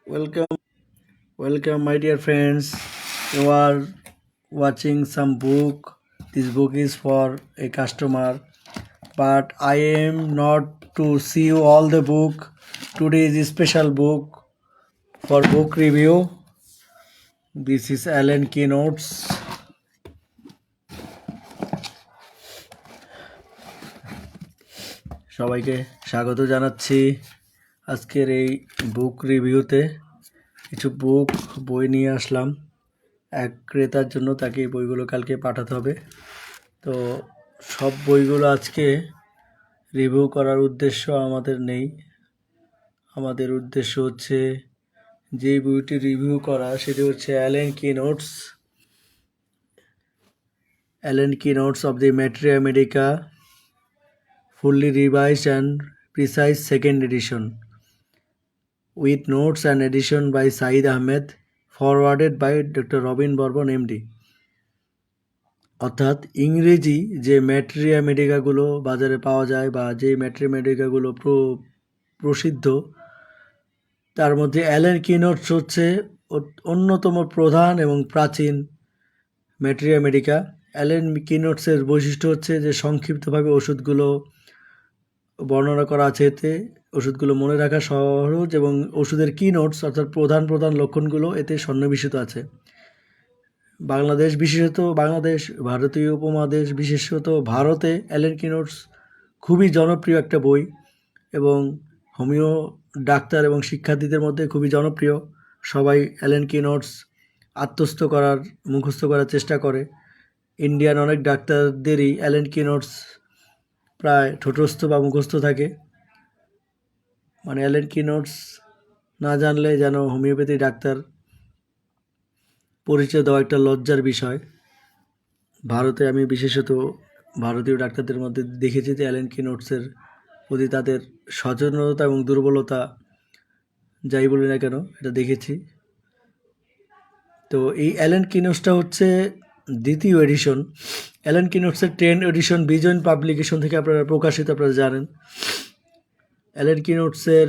Welcome, welcome, my dear friends. You are watching some book. This book is for a customer, but I am not to see you all the book. Today is a special book for book review. This is Allen Keynotes. সবাইকে স্বাগত জানাচ্ছি আজকের এই বুক রিভিউতে। কিছু বই নিয়ে আসলাম এক ক্রেতার জন্য, তাকে এই বইগুলো কালকে পাঠাতে হবে। তো সব বইগুলো আজকে রিভিউ করার উদ্দেশ্য আমাদের নেই। আমাদের উদ্দেশ্য হচ্ছে যেই বইটি রিভিউ করা সেটি হচ্ছে Allen keynotes of the materia medica fully revised and precise second edition with notes and edition by Saeed Ahmed, forwarded by Dr. Robin Bourbon MD। অর্থাৎ ইংরেজি যে ম্যাটেরিয়া মেডিকাগুলো বাজারে পাওয়া যায় বা যে ম্যাটেরিয়া মেডিকাগুলো প্রসিদ্ধ, তার মধ্যে অ্যালেন কিনোটস হচ্ছে অন্যতম প্রধান এবং প্রাচীন ম্যাটেরিয়া মেডিকা। অ্যালেন কিনোটসের বৈশিষ্ট্য হচ্ছে যে সংক্ষিপ্তভাবে ওষুধগুলো বর্ণনা করা আছে, এতে ওষুধগুলো মনে রাখা সহজ এবং ওষুধের কিনোটস অর্থাৎ প্রধান প্রধান লক্ষণগুলো এতে সন্নিবেশিত আছে। ভারতীয় উপমহাদেশ বিশেষত ভারতে অ্যালেন কিনোটস খুবই জনপ্রিয় একটা বই এবং হোমিও ডাক্তার এবং শিক্ষার্থীদের মধ্যে খুবই জনপ্রিয়। সবাই অ্যালেন কিনোটস মুখস্থ করার চেষ্টা করে। ইন্ডিয়ান অনেক ডাক্তারদেরই অ্যালেন কিনোটস প্রায় ঠোঁটস্থ বা মুখস্থ থাকে। মানে অ্যালেন কিনোটস না জানলে যেন হোমিওপ্যাথি ডাক্তার পরিচয় দেওয়া একটা লজ্জার বিষয়। ভারতে আমি বিশেষত ভারতীয় ডাক্তারদের মধ্যে দেখেছি যে অ্যালেন কিনোটসের প্রতি তাদের সচেতনতা এবং দুর্বলতা যাই বলি না কেন এটা দেখেছি। তো এই অ্যালেন কিনোটসটা হচ্ছে দ্বিতীয় এডিশন। অ্যালেন কিনোটসের 10 এডিশন বিজয়েন পাবলিকেশন থেকে আপনারা প্রকাশিত, আপনারা জানেন। অ্যালেন কিনোটসের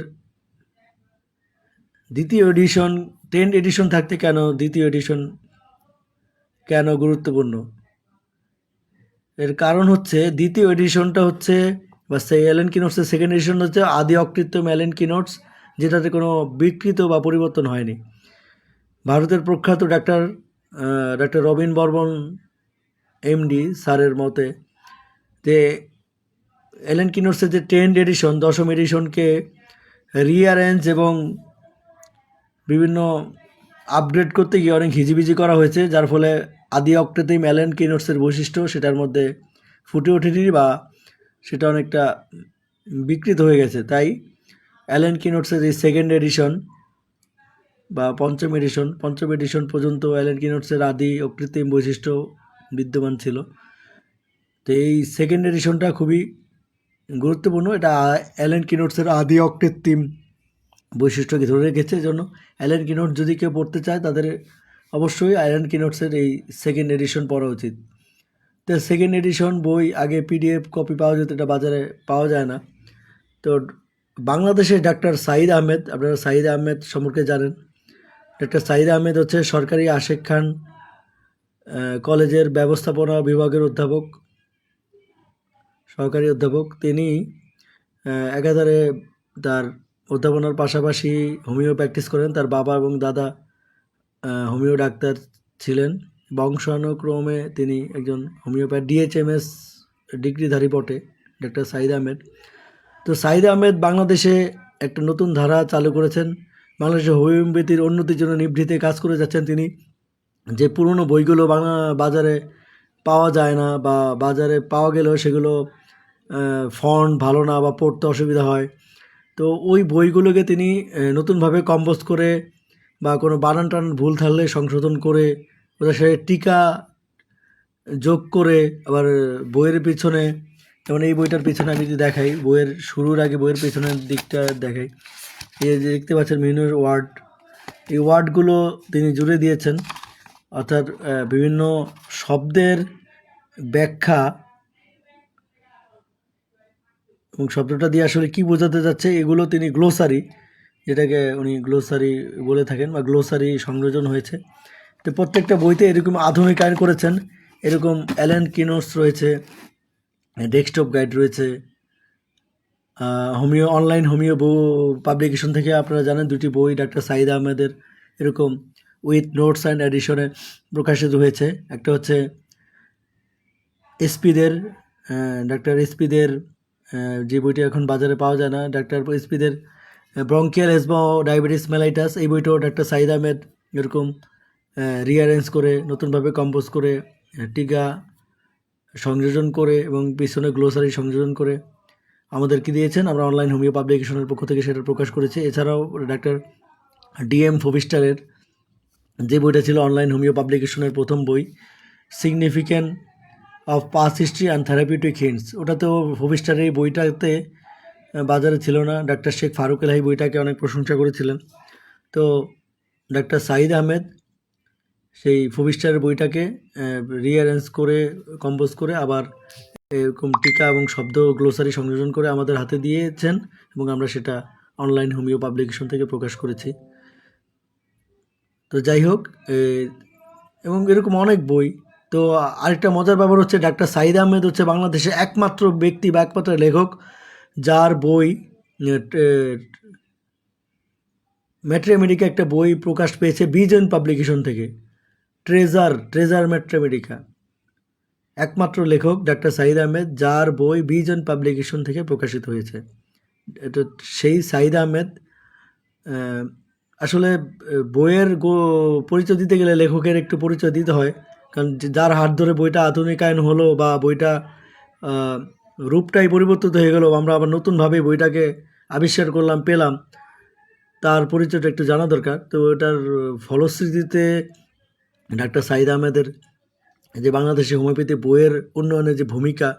দ্বিতীয় এডিশন, 10 এডিশন থাকতে কেন দ্বিতীয় এডিশন কেন গুরুত্বপূর্ণ? এর কারণ হচ্ছে দ্বিতীয় এডিশনটা হচ্ছে বা সেই অ্যালেন কিনোটসের সেকেন্ড এডিশন হচ্ছে আদি অকৃত্রিম অ্যালেন কিনোটস, যেটাতে কোনো বিকৃত বা পরিবর্তন হয়নি। ভারতের প্রখ্যাত ডাক্তার রবিন বর্মন এমডি স্যারের মতে যে অ্যালেন কিনোটসের যে 10 এডিশন, দশম এডিশনকে রিঅ্যারেঞ্জ এবং বিভিন্ন আপগ্রেড করতে গিয়ে অনেক হিজিবিজি করা হয়েছে, যার ফলে আদি অকৃত্রিম অ্যালেন কিনোটসের বৈশিষ্ট্য সেটার মধ্যে ফুটে ওঠেনি বা সেটা অনেকটা বিকৃত হয়ে গেছে। তাই অ্যালেন কিনোটসের এই সেকেন্ড এডিশন বা পঞ্চম এডিশন পর্যন্ত অ্যালেন কিনোটসের আদি অকৃত্রিম বৈশিষ্ট্য বিদ্যমান ছিল। তো এই সেকেন্ড এডিশনটা খুবই গুরুত্বপূর্ণ। এটা অ্যালেন কিনোটসের আদি অকৃত্রিম বৈশিষ্ট্যকে ধরে রেখেছে। এজন্য অ্যালেন কিনোটস যদি কেউ পড়তে চায় তাদের অবশ্যই অ্যালেন কিনোটসের এই সেকেন্ড এডিশন পড়া উচিত। তো সেকেন্ড এডিশন বই আগে পিডিএফ কপি পাওয়া যেত, এটা বাজারে পাওয়া যায় না। তো বাংলাদেশের ডাক্তার সাঈদ আহমেদ, আপনারা সাঈদ আহমেদ সম্পর্কে জানেন। ডাক্তার সাঈদ আহমেদ হচ্ছে সরকারি আশেক খান কলেজের ব্যবস্থাপনা বিভাগের সহকারী অধ্যাপক। তিনি একাধারে তার অধ্যাপনার পাশাপাশি হোমিও প্র্যাকটিস করেন। তার বাবা এবং দাদা হোমিও ডাক্তার ছিলেন। বংশানুক্রমে তিনি একজন হোমিওপ্যাথ ডিএইচএমএস ডিগ্রিধারী বটে ডাক্তার সাঈদ আহমেদ। তো সাঈদ আহমেদ বাংলাদেশে একটা নতুন ধারা চালু করেছেন। বাংলাদেশে হোমিওপ্যাথির উন্নতির জন্য নিভৃতে কাজ করে যাচ্ছেন তিনি। যে পুরনো বইগুলো বাজারে পাওয়া যায় না বা বাজারে পাওয়া গেলেও সেগুলো ফন্ট ভালো না বা পড়তে অসুবিধা হয়, তো ওই বইগুলোকে তিনি নতুনভাবে কম্পোজ করে বা কোনো বানান টান ভুল থাকলে সংশোধন করে ওদের সাথে টিকা যোগ করে আবার বইয়ের পিছনে, যেমন এই বইটার পিছনে আমি যদি দেখাই, বইয়ের শুরুর আগে বইয়ের পিছনের দিকটা দেখাই, এই যে দেখতে পাচ্ছেন বিভিন্ন ওয়ার্ড, এই ওয়ার্ডগুলো তিনি জুড়ে দিয়েছেন। অর্থাৎ বিভিন্ন শব্দের ব্যাখ্যা এবং শব্দটা দিয়ে আসলে কী বোঝাতে যাচ্ছে এগুলো তিনি গ্লোসারি যেটাকে উনি গ্লোসারি বলে থাকেন বা গ্লোসারি সংযোজন হয়েছে। তো প্রত্যেকটা বইতে এরকম আধুনিকায়ন করেছেন। এরকম অ্যালেন কিনোস রয়েছে, ডেস্কটপ গাইড রয়েছে, অনলাইন হোমিও পাবলিকেশন থেকে আপনারা জানেন 2টি বই ডাক্তার সাঈদ আহমেদের এরকম উইথ নোটস অ্যান্ড এডিশনে প্রকাশিত হয়েছে। একটা হচ্ছে এসপিদের, ডাক্তার এসপিদের, যে বইটি এখন বাজারে পাওয়া যায় না, ডাক্তার এসপিদের ব্রঙ্কিয়াল এজমা ও ডায়াবেটিস মেলাইটাস, এই বইটাও ডাক্তার সাঈদ আহমেদ এরকম রিঅ্যারেঞ্জ করে নতুনভাবে কম্পোজ করে টিকা সংযোজন করে এবং পিছনে গ্লোসারি সংযোজন করে আমাদেরকে দিয়েছেন। আমরা অনলাইন হোমিও পাবলিকেশনের পক্ষ থেকে সেটা প্রকাশ করেছি। এছাড়াও ডাক্তার ডিএম ফোভিস্টারের যে বইটা ছিল অনলাইন হোমিও পাবলিকেশনের প্রথম বই, significant of past history and therapeutic hints, ওটাতেও ফোভিস্টারের এই বইটাতে বাজারে ছিল না। ডাক্তার শেখ ফারুক এলাহি বইটাকে অনেক প্রশংসা করেছিলেন। তো ডাক্তার সাঈদ আহমেদ সেই ফোভিস্টারের বইটাকে রিঅ্যারেঞ্জ করে কম্পোজ করে আবার এরকম টিকা এবং শব্দ গ্লোসারি সংযোজন করে আমাদের হাতে দিয়েছেন এবং আমরা সেটা অনলাইন হোমিও পাবলিকেশন থেকে প্রকাশ করেছি। তো যাই হোক, এবং এরকম অনেক বই। তো আরেকটা মজার ব্যাপার হচ্ছে ডাক্তার সাঈদ আহমেদ হচ্ছে বাংলাদেশের একমাত্র ব্যক্তি বা একমাত্র লেখক যার বই ম্যাট্রেমেডিকা একটা বই প্রকাশ পেয়েছে বিজন পাবলিকেশন থেকে, ট্রেজার ম্যাট্রেমেডিকা। একমাত্র লেখক ডাক্তার সাঈদ আহমেদ যার বই বিজন পাবলিকেশন থেকে প্রকাশিত হয়েছে। এটা সেই সাঈদ আহমেদ। আসলে বইয়ের পরিচয় দিতে গেলে লেখকের একটু পরিচয় দিতে হয়, কারণ যার হাত ধরে বইটা আধুনিকায়ন হলো বা বইটা রূপটাই পরিবর্তিত হয়ে গেল, আমরা আবার নতুনভাবে বইটাকে আবিষ্কার করলাম, পেলাম, তার পরিচয়টা একটু জানা দরকার। তো এটার ফলশ্রুতিতে ডাক্তার সাঈদ আহমেদের যে বাংলাদেশি হোমিওপ্যাথি বইয়ের উন্নয়নের যে ভূমিকা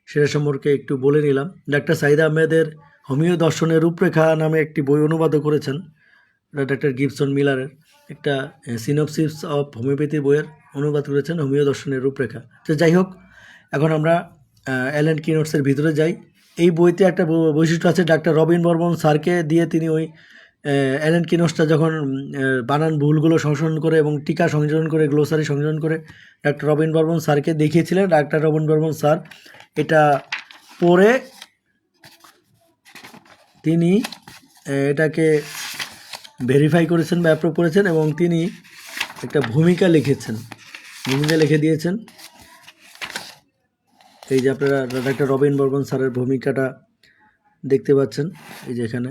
সেটা সম্পর্কে একটু বলে নিলাম। ডাক্তার সাঈদ আহমেদের হোমিও দর্শনের রূপরেখা নামে একটি বই অনুবাদও করেছেন, এটা ডাক্তার গিবসন মিলারের একটা সিনপসিস অফ হোমিওপ্যাথি বইয়ের অনুবাদ করেছেন, হোমিও দর্শনের রূপরেখা। তো যাই হোক, এখন আমরা অ্যালেন কিনোটসের ভিতরে যাই। এই বইতে একটা বৈশিষ্ট্য আছে, ডাক্তার রবিন বর্মন স্যারকে দিয়ে তিনি ওই অ্যালেন কিনোটসটা যখন বানান ভুলগুলো সংশোধন করে এবং টিকা সংযোজন করে গ্লোসারি সংযোজন করে ডাক্তার রবিন বর্মন স্যারকে দেখিয়েছিলেন। ডাক্তার রবিন বর্মন স্যার এটা পড়ে তিনি এটাকে ভেরিফাই করেছেন বা অ্যাপ্রুভ করেছেন এবং তিনি একটা ভূমিকা লিখে দিয়েছেন। এই যে আপনারা ডাক্তার রবিন বর্মন স্যারের ভূমিকাটা দেখতে পাচ্ছেন, এই যে এখানে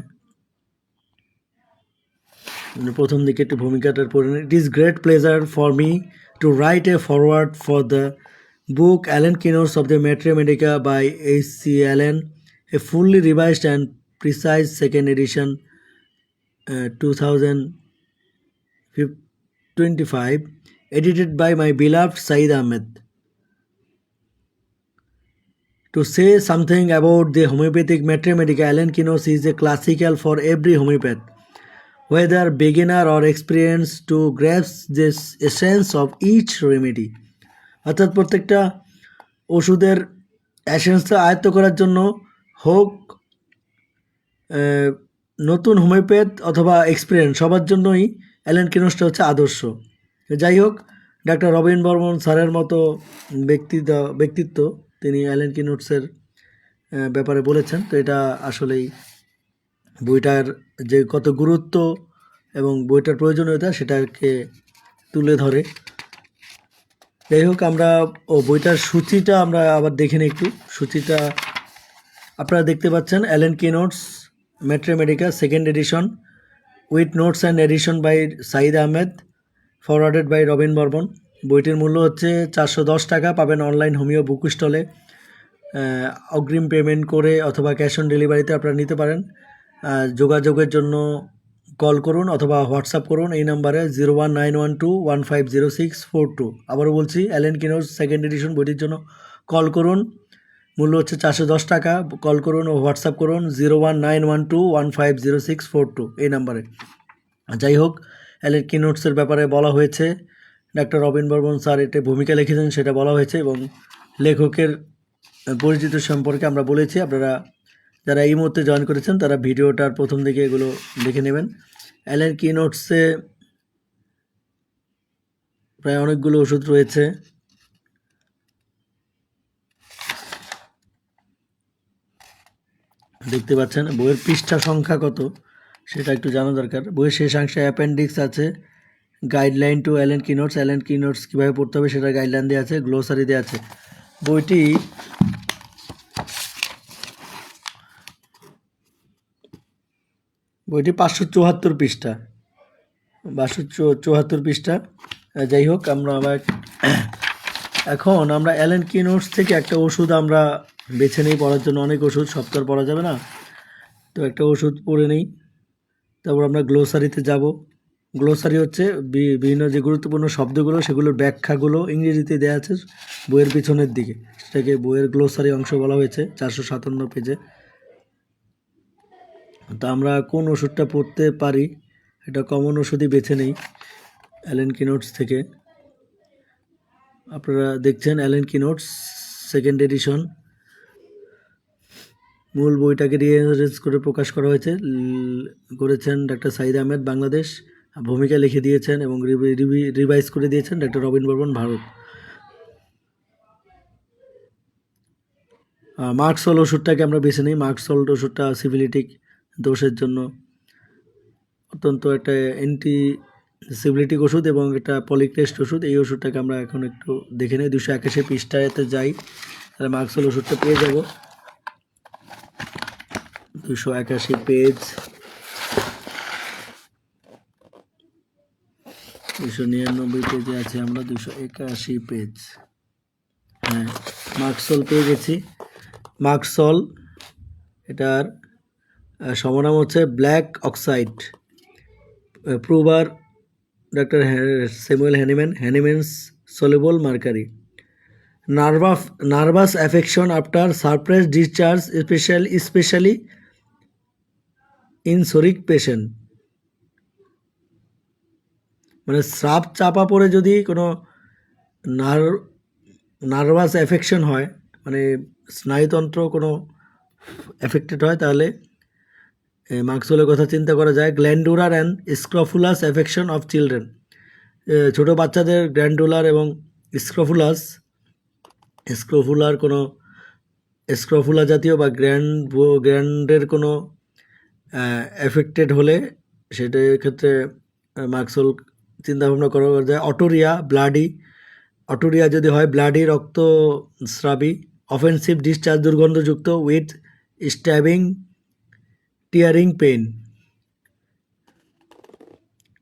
প্রথম দিকে একটু ভূমিকাটার পড়ে নিন। It is great pleasure for me to write a foreword for the book Allen keynotes of the materia medica by H.C. Allen, a fully revised and precise second edition, 2025, edited by my beloved Saeed Ahmed. To say something about the homeopathic mathematics, Allen Kinos is a classical for every homeopath, whether beginner or experienced, to grasp this essence of each remedy. অর্থাৎ প্রত্যেকটা ওষুধের অ্যাসেন্সটা আয়ত্ত করার জন্য হোক নতুন homeopath অথবা experience, সবার জন্যই অ্যালেন কিনোসটা হচ্ছে আদর্শ। যাই হোক, ডাক্তার রবিন বর্মন স্যারের মতো ব্যক্তিত্ব তিনি অ্যালেন কিনোটসের ব্যাপারে বলেছেন। তো এটা আসলেই বইটার যে কত গুরুত্ব এবং বইটার প্রয়োজনীয়তা সেটাকে তুলে ধরে। যাই হোক, আমরা বইটার সূচিটা আমরা আবার দেখে নিই একটু। সূচিটা আপনারা দেখতে পাচ্ছেন, Allen keynotes materia medica second edition with notes and edition by Sayeed Ahmed, forwarded by Robin Barman. বইটির মূল্য হচ্ছে 410 টাকা, পাবেন অনলাইন হোমিও বুক স্টলে। অগ্রিম পেমেন্ট করে অথবা ক্যাশ অন ডেলিভারিতে আপনারা নিতে পারেন। যোগাযোগের জন্য কল করুন অথবা হোয়াটসঅ্যাপ করুন এই নাম্বারে 01912150642। আবারও বলছি, অ্যালেন কিনোটস সেকেন্ড এডিশন বইটির জন্য কল করুন, মূল্য হচ্ছে 410 টাকা। কল করুন ও হোয়াটসঅ্যাপ করুন 01912150642 এই নাম্বারে। যাই হোক, অ্যালেন কিনোটসের ব্যাপারে বলা হয়েছে, ডাক্তার রবিন বর্মন স্যার এটা ভূমিকা লিখেছেন সেটা বলা হয়েছে এবং লেখকের পরিচিত সম্পর্কে আমরা বলেছি। আপনারা যারা এই মুহূর্তে জয়েন করেছেন তারা ভিডিওটার প্রথম দিকে এগুলো দেখে নেবেন। অ্যালেন কিনোটসে প্রায় অনেকগুলো ওষুধ রয়েছে। দেখতে পাচ্ছেন বইয়ের পৃষ্ঠা সংখ্যা কত সেটা একটু জানা দরকার। বইয়ের শেষাংশে অ্যাপেন্ডিক্স আছে, গাইডলাইন টু অ্যালেন কিনোটস কীভাবে পড়তে হবে সেটা গাইডলাইন দেওয়া আছে, গ্লোসারি দেওয়া আছে। বইটি 574 পৃষ্ঠা, 574 পৃষ্ঠা। যাই হোক, এখন আমরা অ্যালেন কিনোটস থেকে একটা ওষুধ আমরা বেছে নিই পড়ার জন্য। অনেক ওষুধ সব তো আর পড়া যাবে না, তো একটা ওষুধ পড়ে নিই, তারপর আমরা গ্লোসারিতে যাব। গ্লোসারি হচ্ছে বিভিন্ন যে গুরুত্বপূর্ণ শব্দগুলো সেগুলোর ব্যাখ্যাগুলো ইংরেজিতে দেওয়া আছে বইয়ের পিছনের দিকে, সেটাকে বইয়ের গ্লোসারি অংশ বলা হয়েছে 457 পেজে। তা আমরা কোন ওষুধটা পড়তে পারি, এটা কমন ওষুধই বেছে নেই অ্যালেন কিনোটস থেকে। আপনারা দেখছেন অ্যালেন কিনোটস সেকেন্ড এডিশন। মূল বইটাকে রিআরেঞ্জ করে প্রকাশ করা হয়েছে, করেছেন ডাক্তার সাইদ আহমেদ বাংলাদেশ, ভূমিকা লিখে দিয়েছেন এবং রিভাইজ করে দিয়েছেন ডাক্তার রবিন বর্মন ভারত। মার্কসল ওষুধটাকে আমরা বেছে নিই। মার্কসল ওষুধটা সিভিলিটিক দোষের জন্য অত্যন্ত একটা অ্যান্টি সিভিলিটিক ওষুধ এবং এটা পলিক্রেস্ট ওষুধ। এই ওষুধটাকে আমরা এখন একটু দেখে নিই। 281 পৃষ্ঠাতে যাই, তাহলে মার্কসল ওষুধটা পেয়ে যাব। 281 পেজ, 299 পেজে আছে আমরা, 281 পেজ। হ্যাঁ, মার্কসল পেয়ে গেছি। মার্কসল, এটার সমনাম হচ্ছে black oxide. Prover doctor Samuel Hahnemann's soluble mercury. Nervous affection after surprise discharge specially in psoric patient. মানে স্রাব চাপা পড়ে যদি কোনো নার্ভাস অ্যাফেকশন হয়, মানে স্নায়ুতন্ত্র কোনো এফেক্টেড হয়, তাহলে মার্কসলের কথা চিন্তা করা যায়। Glandular and scrofulous affection of children, ছোটো বাচ্চাদের গ্ল্যান্ডুলার এবং স্ক্রফুলার কোনো স্ক্রফুলা জাতীয় বা গ্র্যান্ডের কোনো এফেক্টেড হলে সেটার ক্ষেত্রে মার্কসল চিন্তাভাবনা করা যায়। অটোরিয়া যদি হয়, ব্লাডি রক্তস্রাবী, অফেন্সিভ ডিসচার্জ দুর্গন্ধযুক্ত, with stabbing tearing pain,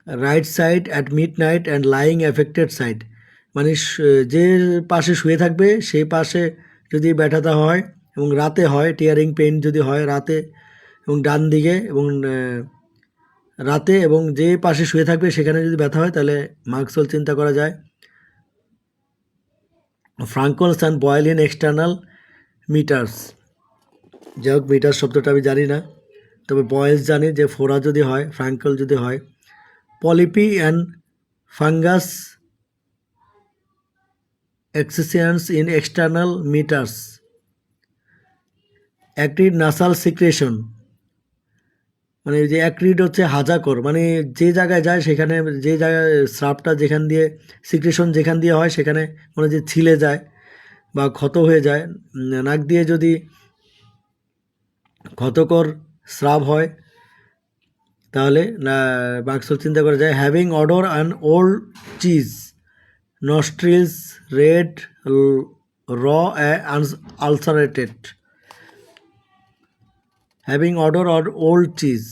right side at midnight and lying affected side. মানে যে পাশে শুয়ে থাকবে সেই পাশে যদি ব্যথাটা হয় এবং রাতে হয়, টিয়ারিং পেইন যদি হয় রাতে এবং ডান দিকে এবং রাতে, এবং যে পাশে শুয়ে থাকবে সেখানে যদি ব্যথা হয় তাহলে মার্কসল চিন্তা করা যায়। Furuncles and boil in external meatus. যাই হোক, মিটার শব্দটা আমি জানি না, তবে বয়েলস জানি যে ফোড়া যদি হয়, ফ্রাঙ্কল যদি হয়। Polypi and fungus excrescence in external meatus. Acrid nasal secretion, মানে যে অ্যাক্রিড হচ্ছে হাজাকর, মানে যে জায়গায় যায় সেখানে, যে জায়গায় স্রাবটা যেখান দিয়ে সিক্রেশন যেখান দিয়ে হয় সেখানে মনে যে ছিলে যায় বা ক্ষত হয়ে যায়। নাক দিয়ে যদি ক্ষতকর স্রাব হয় তাহলে মার্কসল চিন্তা করা যায়। Having odour and old cheese, nostrils red, raw ulcerated. Having odour or old cheese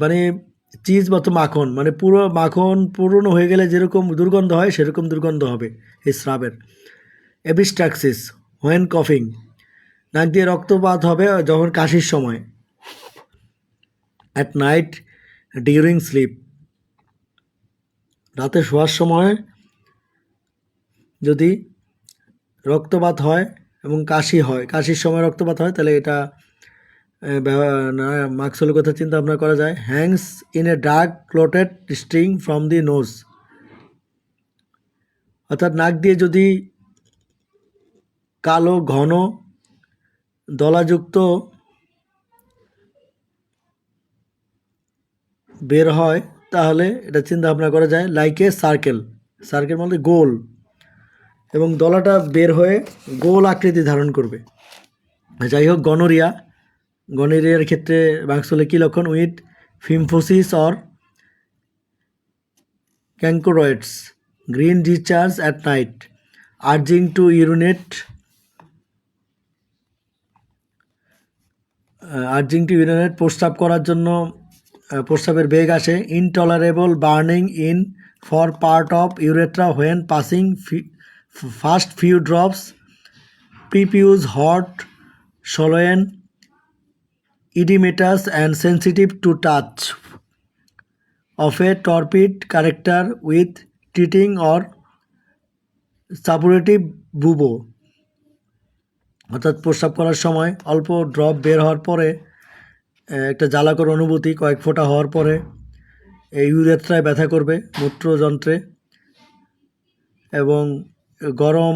মানে চিজ বা তো মাখন, মানে পুরো মাখন পুরনো হয়ে গেলে যেরকম দুর্গন্ধ হয় সেরকম দুর্গন্ধ হবে এই স্রাবের। এবিস্ট্রাক্সিস হোয়েন কফিং, নাক দিয়ে রক্তপাত হবে যখন কাশির সময়। অ্যাট নাইট ডিউরিং স্লিপ, রাতে শোয়ার সময় যদি রক্তপাত হয় এবং কাশির সময় রক্তপাত হয় তাহলে এটা মার্কসলের কথা চিন্তা ভাবনা করা যায়। Hangs in a dark clotted string from the nose, অর্থাৎ নাক দিয়ে যদি কালো ঘন দলাযুক্ত বের হয় তাহলে এটা চিন্তা ভাবনা করা যায় লাইক এ সার্কেল। সার্কেল মানে গোল, এবং দলাটা বের হয়ে গোল আকৃতি ধারণ করবে। যাই হোক, গনোরিয়ার ক্ষেত্রে মার্কসওয়েলের কী লক্ষণ? With phimosis or chancroids, green discharge at night, urging to urinate, প্রস্রাব করার জন্য প্রস্রাবের বেগ আসে। Intolerable burning in fore part of urethra when passing first few drops, prepuce hot, swollen, oedematous and sensitive to touch, of a torpid character with teething or suppurative bubo। অর্থাৎ প্রস্রাব করার সময় অল্প ড্রপ বের হওয়ার পরে একটা জ্বালাকর অনুভূতি কয়েক ফোঁটা হওয়ার পরে এই ইউরেথ্রায় ব্যথা করবে, মূত্রযন্ত্রে, এবং গরম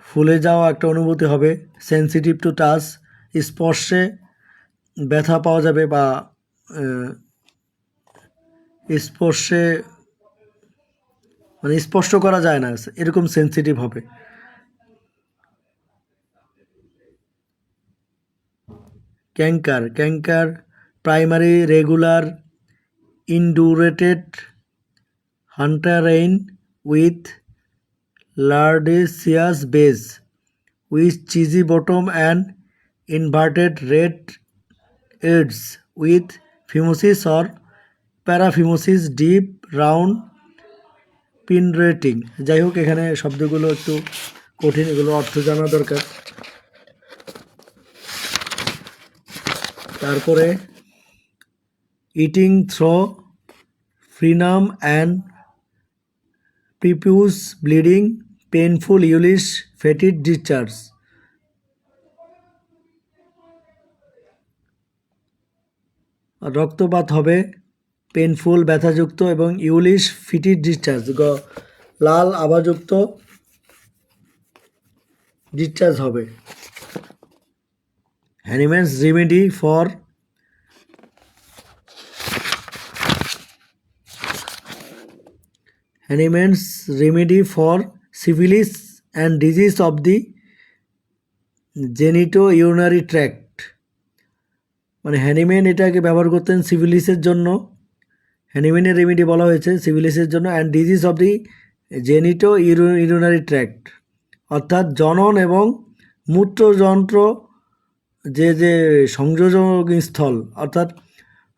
ফুলে যাওয়া একটা অনুভূতি হবে। সেন্সিটিভ টু টাচ, স্পর্শে ব্যথা পাওয়া যাবে বা স্পর্শে মানে স্পষ্ট করা যায় না, এরকম সেন্সিটিভ হবে। Chancre primary regular indurated Hunterian with lardaceous base with cheesy bottom and inverted red edges with phimosis or paraphimosis, deep round penetrating। যাই হোক, এখানে শব্দগুলো একটু কঠিন, এগুলো অর্থ জানা দরকার। তারপরে eating through frenum and prepuce bleeding, painful yellowish fetid discharge. রক্তপাত হবে, পেইনফুল ব্যথাযুক্ত, এবং ইউলিশ ফিটিড ডিসচার্জ লাল আভাযুক্ত ডিসচার্জ হবে। Hahnemann's remedy for syphilis and disease of the genito urinary tract. মানে হ্যানিম্যান এটাকে ব্যবহার করতেন সিফিলিসের জন্য, হ্যানিম্যানের রেমেডি বলা হয়েছে সিফিলিসের জন্য, and disease of the genito urinary tract, অর্থাৎ জনন এবং মূত্রযন্ত্র যে সংযোজক স্থল, অর্থাৎ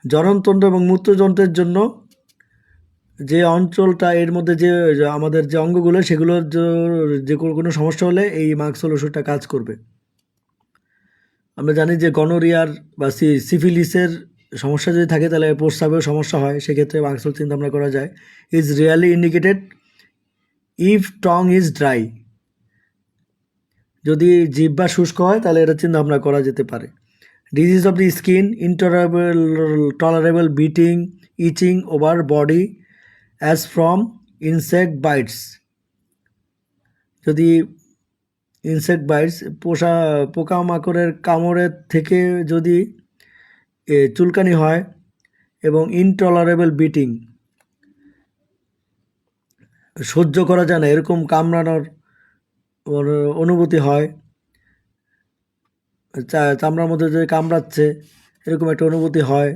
জননতন্ত্র এবং মূত্রযন্ত্রের জন্য যে অঞ্চলটা, এর মধ্যে যে আমাদের যে অঙ্গগুলো, সেগুলোর যে কোনো সমস্যা হলে এই মার্কসওয়েল ওষুধটা কাজ করবে। আমরা জানি যে গনোরিয়ার বা সিফিলিসের সমস্যা যদি থাকে তাহলে প্রস্রাবেও সমস্যা হয়, সেক্ষেত্রে মার্কসওয়েল চিন্তা ভাবনা করা যায়। ইজ রিয়ালি ইন্ডিকেটেড ইফ টং ইজ ড্রাই, যদি জিহ্বা শুষ্ক হয় তাহলে এটা চিন্তা ভাবনা করা যেতে পারে। Disease of the skin, intolerable beating, itching over body as from insect bites, যদি ইনসেক্ট বাইটস পোকামাকড়ের কামড়ের থেকে যদি চুলকানি হয়, এবং ইনটলারেবল বিটিং, সহ্য করা যায় না এরকম কামড়ানোর অনুভূতি হয়, চামড়ার মধ্যে যদি কামড়াচ্ছে এরকম একটা অনুভূতি হয়,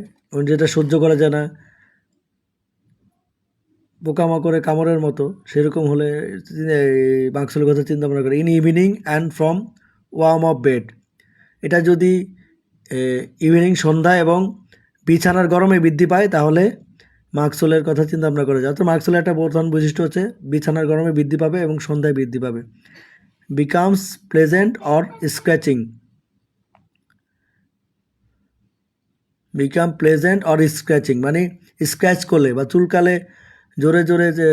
যেটা সহ্য করা যায় না, পোকামাকড়ে কামড়ের মতো, সেরকম হলে মার্কসওয়েলের কথা চিন্তা ভাবনা করে। In evening and from warm of bed, এটা যদি ইভিনিং সন্ধ্যা এবং বিছানার গরমে বৃদ্ধি পায় তাহলে মার্কসওয়েলের কথা চিন্তা ভাবনা করা যায়। অর্থাৎ মার্কসওয়েলের একটা প্রধান বৈশিষ্ট্য হচ্ছে বিছানার গরমে বৃদ্ধি পাবে এবং সন্ধ্যায় বৃদ্ধি পাবে। বিকামস প্লেজেন্ট অর স্ক্র্যাচিং, মানে স্ক্র্যাচ করলে বা চুলকালে, জোরে জোরে যে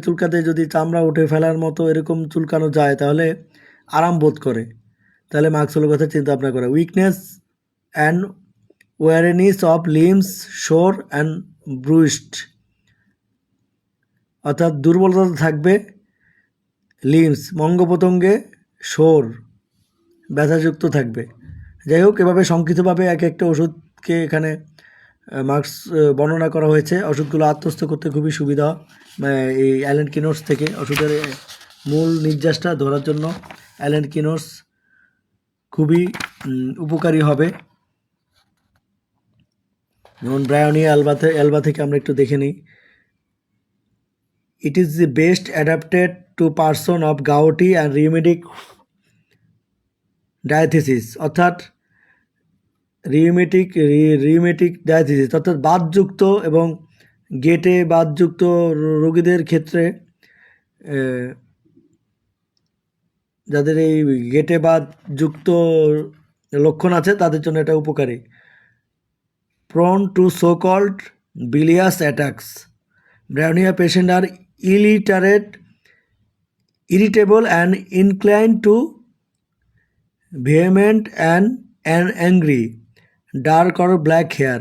চুলকাতে যদি চামড়া উঠে ফেলার মতো এরকম চুলকানো যায় তাহলে আরাম বোধ করে, তাহলে মার্কসওয়েলের কথা চিন্তা ভাবনা করে। উইকনেস অ্যান্ড ওয়ারেনিস অফ লিমস শোর অ্যান্ড ব্রুইসড, অর্থাৎ দুর্বলতা থাকবে লিমস অঙ্গ প্রত্যঙ্গে, শোর ব্যথাযুক্ত থাকবে। যাই হোক, এভাবে সংক্ষিপ্তভাবে এক একটা ওষুধকে এখানে মার্কস বর্ণনা করা হয়েছে। ওষুধগুলো আত্মস্থ করতে খুবই সুবিধা এই অ্যালেন কিনোর্স থেকে। ওষুধের মূল নির্যাসটা ধরার জন্য অ্যালেন কিনোর্স খুবই উপকারী হবে। যেমন ব্রায়োনিয়া অ্যালবা থেকে আমরা একটু দেখে নিই। It is the best adapted to person of gouty and rheumatic diathesis, অর্থাৎ রিউমেটিক ডায়াথিসিস অর্থাৎ বাতযুক্ত এবং গেটে বাতযুক্ত রোগীদের ক্ষেত্রে, যাদের এই গেটে বাতযুক্ত লক্ষণ আছে তাদের জন্য এটা উপকারী। prone to so-called bilious attacks. Brownia patients are irritable and inclined to vehement and angry, dark or black hair.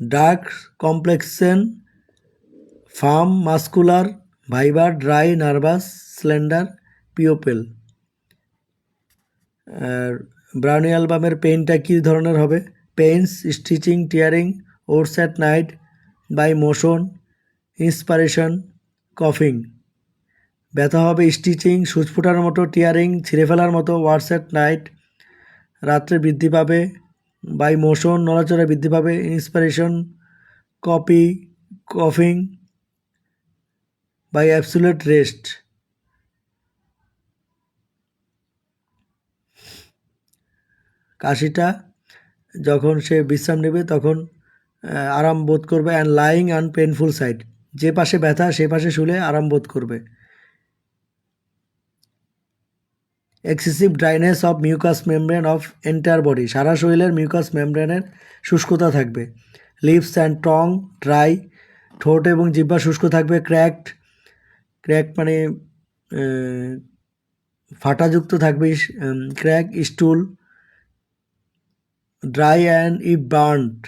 Dark complexion, firm, muscular, vibrant, dry, nervous, slender, pupil. ব্রাউনি অ্যালবামের পেইনটা কী ধরনের হবে? Pains, stitching, tearing, worse at night, by motion, inspiration, কফিং। ব্যথা হবে stitching, সুচ ফোটার মতো, টিয়ারিং, ছিঁড়ে ফেলার মতো, ওয়ার্ডস অ্যাট নাইট, রাত্রে বৃদ্ধি পাবে, বাই মোশন, নড়াচড়া বৃদ্ধি পাবে, ইন্সপারেশন, কফিং, বাই অ্যাবসুলেট রেস্ট। কাশিটা যখন সে বিশ্রাম নেবে তখন আরাম বোধ করবে। And lying on painful side, যে পাশে ব্যথা সে পাশে শুলে আরাম বোধ করবে। Excessive dryness of mucous membrane of entire body, সারা শরীরের মিউকাস মেমব্রেনের শুষ্কতা থাকবে। লিপস অ্যান্ড টং ড্রাই, ঠোঁট এবং জিহ্বা শুষ্ক থাকবে। ক্র্যাক মানে ফাটাযুক্ত থাকবে। Crack, স্টুল, dry and if burned,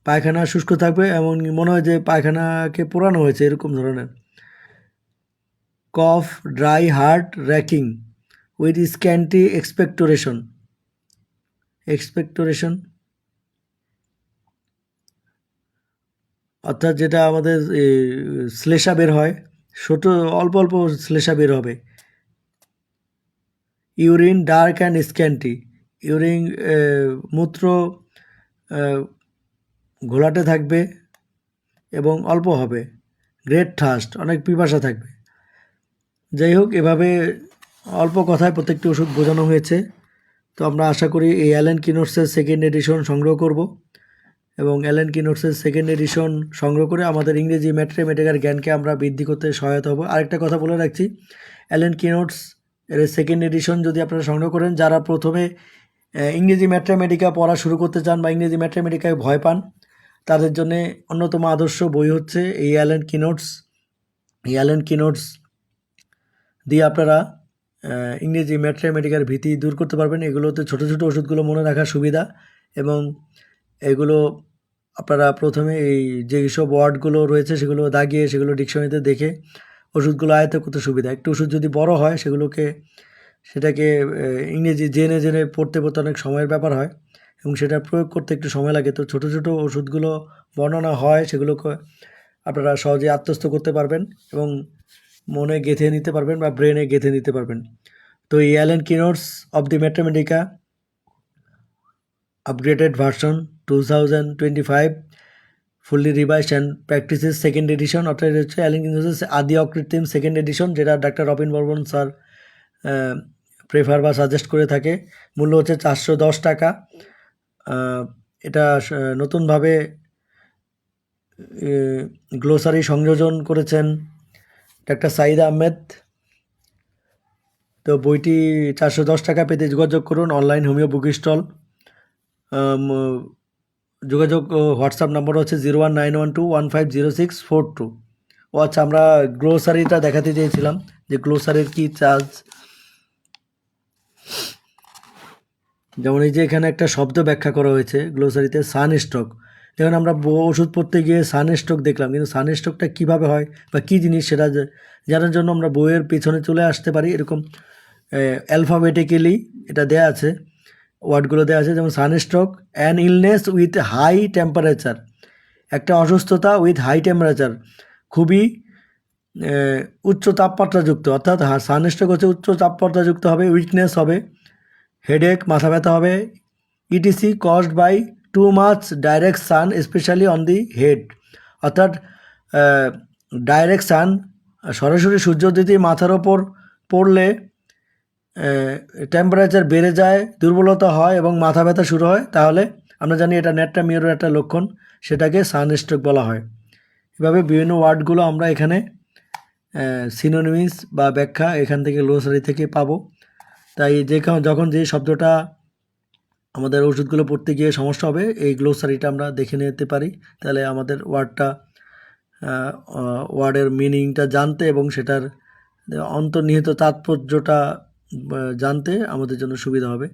পায়খানা শুষ্ক থাকবে, এমন মনে হয় যে পায়খানাকে পোড়ানো হয়েছে এরকম ধরনের। Cough, dry, heart racking with scanty expectoration অর্থাৎ যেটা আমাদের শ্লেষা বের হয়, ছোট অল্প অল্প শ্লেষা বের হবে। Urine dark and scanty, urine মূত্র ঘোলাটে থাকবে এবং অল্প হবে। গ্রেট থার্স্ট, অনেক পিপাসা থাকবে। যাই হোক, এভাবে অল্প কথায় প্রত্যেকটি ওষুধ বোঝানো হয়েছে। তো আমরা আশা করি এই অ্যালেন কিনোর্সের সেকেন্ড এডিশন সংগ্রহ করব এবং অ্যালেন কিনোর্সের সেকেন্ড এডিশন সংগ্রহ করে আমাদের ইংরেজি ম্যাথমেটিক্যাল জ্ঞানকে আমরা বৃদ্ধি করতে সহায়তা হব। আরেকটা কথা বলে রাখছি, অ্যালেন কিনোর্স এর সেকেন্ড এডিশন যদি আপনারা সংগ্রহ করেন, যারা প্রথমে ইংরেজি ম্যাথমেটিকা পড়া শুরু করতে চান বা ইংরেজি ম্যাথমেটিকায় ভয় পান, তাদের জন্য অন্যতম আদর্শ বই হচ্ছে এই অ্যালেন কিনোর্স দিয়ে আপনারা ইংরেজি ম্যাথমেটিকার ভীতি দূর করতে পারবেন। এগুলোতে ছোটো ছোটো ওষুধগুলো মনে রাখার সুবিধা এবং এগুলো আপনারা প্রথমে এই যেসব ওয়ার্ডগুলো রয়েছে সেগুলো দাগিয়ে সেগুলো ডিকশনারিতে দেখে ওষুধগুলো আয়ত্ত করতে সুবিধা। একটু ওষুধ যদি বড় হয় সেটাকে ইংরেজি জেনে পড়তে অনেক সময়ের ব্যাপার হয় এবং সেটা প্রয়োগ করতে একটু সময় লাগে। তো ছোটো ছোটো ওষুধগুলো বর্ণনা হয়, সেগুলোকে আপনারা সহজে আত্মস্থ করতে পারবেন এবং মনে গেঁথে নিতে পারবেন বা ব্রেনে গেঁথে নিতে পারবেন। তো এই Allen keynotes of the materia medica upgraded version 2025 fully revised and practices second edition, অর্থাৎ হচ্ছে অ্যালেন কিনোর্সের আদি অকৃত্রিম সেকেন্ড এডিশন, যেটা ডাক্তার রবিন বর্মন স্যার প্রেফার বা সাজেস্ট করে থাকে। মূল্য হচ্ছে 410 টাকা। এটা নতুনভাবে গ্লোসারি সংযোজন করেছেন ডাক্তার সাইদ আহমেদ। তো বইটি 410 টাকা পেতে যোগাযোগ করুন অনলাইন হোমিও বুক স্টল। যোগাযোগ হোয়াটসঅ্যাপ নাম্বার হচ্ছে 0191215064 ও আচ্ছা, আমরা গ্লোসারিটা দেখাতে চেয়েছিলাম যে গ্লোসারির কী চার্জ। যেমন এই যে এখানে একটা শব্দ ব্যাখ্যা করা হয়েছে গ্লোসারিতে, সানস্ট্রোক, যেমন আমরা ওষুধ পড়তে গিয়ে সানস্ট্রোক দেখলাম, কিন্তু সানস্ট্রোকটা কীভাবে হয় বা কী জিনিস সেটা জানার জন্য আমরা বইয়ের পেছনে চলে আসতে পারি। এরকম অ্যালফাবেটিক্যালি এটা দেয়া আছে, ওয়ার্ডগুলো দেওয়া আছে। যেমন sunstroke, an illness with high temperature, একটা অসুস্থতা উইথ হাই টেম্পারেচার, খুবই উচ্চ তাপমাত্রাযুক্ত, অর্থাৎ সানস্ট্রোক হচ্ছে উচ্চ তাপমাত্রাযুক্ত হবে, উইকনেস হবে, হেডেক মাথা ব্যথা হবে, ETC caused by too much direct sun especially on the head, অর্থাৎ ডাইরেক্ট সান সরাসরি সূর্যোদিতি মাথার ওপর পড়লে টেম্পারেচার বেড়ে যায়, দুর্বলতা হয় এবং মাথা ব্যথা শুরু হয়। তাহলে আমরা জানি এটা নেট্রা মিরর একটা লক্ষণ, সেটাকে সানস্ট্রোক বলা হয়। এভাবে বিভিন্ন ওয়ার্ডগুলো আমরা এখানে সিনোনিমিস বা ব্যাখ্যা এখান থেকে গ্লোসারি থেকে পাবো। তাই যখন যে শব্দটা আমাদের ওষুধগুলো পড়তে গিয়ে সমস্যা হবে, এই গ্লোসারিটা আমরা দেখে নিতে পারি। তাহলে আমাদের ওয়ার্ডের মিনিংটা জানতে এবং সেটার অন্তর্নিহিত তাৎপর্যটা জানতে আমাদের জন্য সুবিধা হবে।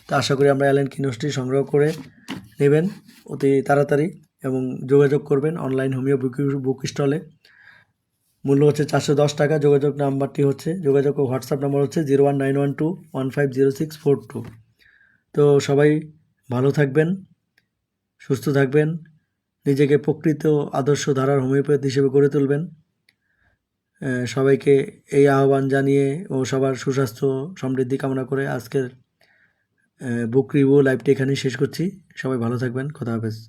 তো আশা করি আমরা অ্যালেন কিনোসটি সংগ্রহ করে নেবেন অতি তাড়াতাড়ি এবং যোগাযোগ করবেন অনলাইন হোমিও বুক স্টলে। মূল্য হচ্ছে 410 টাকা। যোগাযোগ ও হোয়াটসঅ্যাপ নাম্বার হচ্ছে 01912150642। তো সবাই ভালো থাকবেন, সুস্থ থাকবেন, নিজেকে প্রকৃত আদর্শ ধারার হোমিওপ্যাথ হিসেবে গড়ে তুলবেন। সবাইকে এই আহ্বান জানিয়ে ও সবার সুস্বাস্থ্য সমৃদ্ধি কামনা করে আজকের বুক রিভিউ লাইভটি এখানেই শেষ করছি। সবাই ভালো থাকবেন, খোদা হাফেজ।